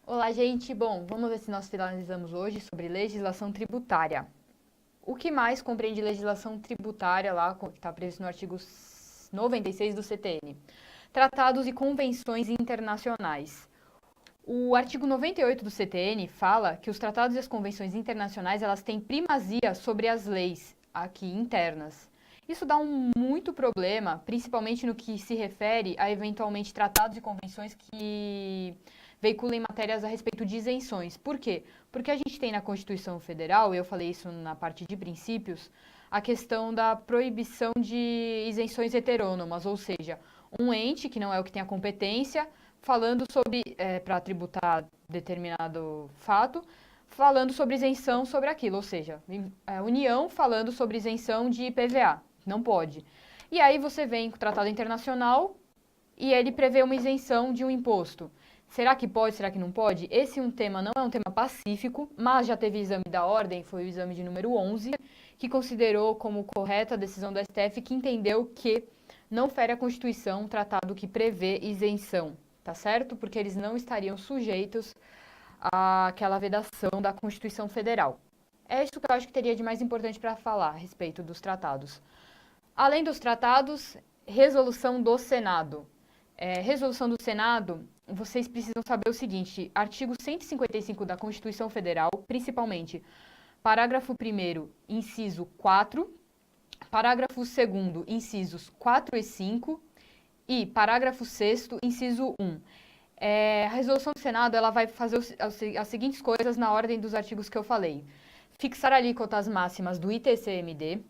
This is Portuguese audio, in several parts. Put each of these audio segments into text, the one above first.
Olá, gente. Bom, vamos ver se nós finalizamos hoje sobre legislação tributária. O que mais compreende legislação tributária lá, que está previsto no artigo 96 do CTN? Tratados e convenções internacionais. O artigo 98 do CTN fala que os tratados e as convenções internacionais elas têm primazia sobre as leis aqui internas. Isso dá muito problema, principalmente no que se refere a eventualmente tratados e convenções que veiculem matérias a respeito de isenções. Por quê? Porque a gente tem na Constituição Federal, e eu falei isso na parte de princípios, a questão da proibição de isenções heterônomas, ou seja, um ente, que não é o que tem a competência, falando sobre, para tributar determinado fato, falando sobre isenção sobre aquilo, ou seja, a União falando sobre isenção de IPVA, não pode. E aí você vem com o Tratado Internacional e ele prevê uma isenção de um imposto. Será que pode, será que não pode? Esse tema não é um tema pacífico, mas já teve exame da ordem, foi o exame de número 11, que considerou como correta a decisão do STF, que entendeu que não fere a Constituição um tratado que prevê isenção, tá certo? Porque eles não estariam sujeitos àquela vedação da Constituição Federal. É isso que eu acho que teria de mais importante para falar a respeito dos tratados. Além dos tratados, resolução do Senado. Resolução do Senado, vocês precisam saber o seguinte: artigo 155 da Constituição Federal, principalmente parágrafo 1º, inciso 4, parágrafo 2º, incisos 4 e 5 e parágrafo 6º, inciso 1. A resolução do Senado ela vai fazer as seguintes coisas na ordem dos artigos que eu falei: fixar alíquotas máximas do ITCMD,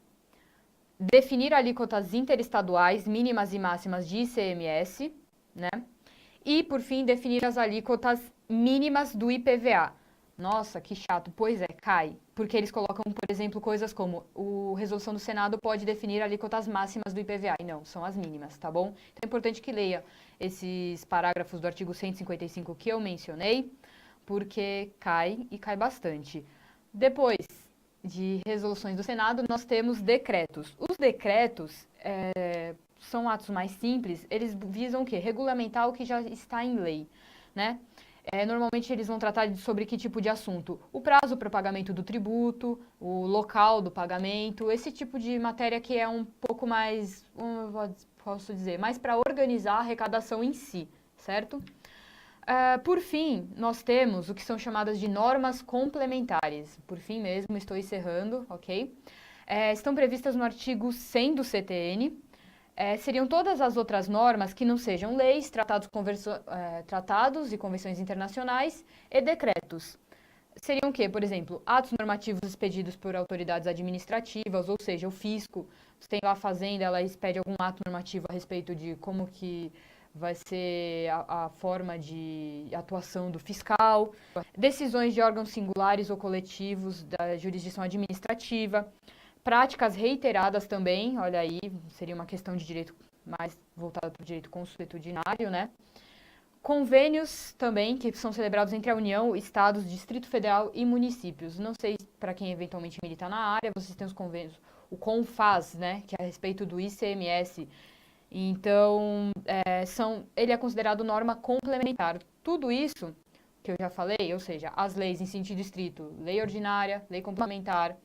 definir alíquotas interestaduais mínimas e máximas de ICMS, né? E, por fim, definir as alíquotas mínimas do IPVA. Nossa, que chato. Pois é, cai. Porque eles colocam, por exemplo, coisas como a resolução do Senado pode definir alíquotas máximas do IPVA. E não, são as mínimas, tá bom? Então é importante que leia esses parágrafos do artigo 155 que eu mencionei, porque cai e cai bastante. Depois de resoluções do Senado, nós temos decretos. Os decretos são atos mais simples, eles visam o quê? Regulamentar o que já está em lei, né? Normalmente eles vão tratar sobre que tipo de assunto? O prazo para o pagamento do tributo, o local do pagamento, esse tipo de matéria que é um pouco mais, posso dizer, mais para organizar a arrecadação em si, certo? Por fim, nós temos o que são chamadas de normas complementares. Por fim mesmo, estou encerrando, ok? Estão previstas no artigo 100 do CTN. Seriam todas as outras normas que não sejam leis, tratados e convenções internacionais e decretos. Seriam o quê? Por exemplo, atos normativos expedidos por autoridades administrativas, ou seja, o fisco, você tem lá a Fazenda, ela expede algum ato normativo a respeito de como que vai ser a forma de atuação do fiscal, decisões de órgãos singulares ou coletivos da jurisdição administrativa, práticas reiteradas também, olha aí, seria uma questão de direito mais voltada para o direito consuetudinário, né? Convênios também, que são celebrados entre a União, Estados, Distrito Federal e municípios. Não sei para quem eventualmente milita na área, vocês têm os convênios, o CONFAS, né, que é a respeito do ICMS. Então, ele é considerado norma complementar. Tudo isso que eu já falei, ou seja, as leis em sentido estrito, lei ordinária, lei complementar,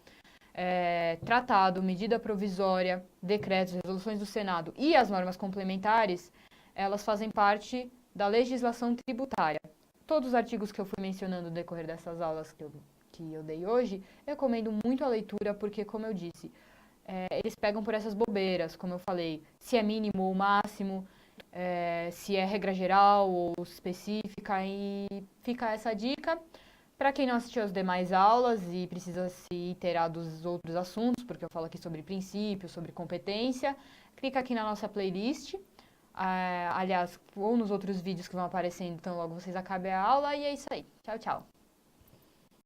tratado, medida provisória, decretos, resoluções do Senado e as normas complementares, elas fazem parte da legislação tributária. Todos os artigos que eu fui mencionando no decorrer dessas aulas que eu dei hoje, eu recomendo muito a leitura, porque, como eu disse, eles pegam por essas bobeiras, como eu falei, se é mínimo ou máximo, se é regra geral ou específica, e fica essa dica. Para quem não assistiu às demais aulas e precisa se inteirar dos outros assuntos, porque eu falo aqui sobre princípios, sobre competência, clica aqui na nossa playlist, aliás, ou nos outros vídeos que vão aparecendo, então logo vocês acabem a aula, e é isso aí. Tchau, tchau.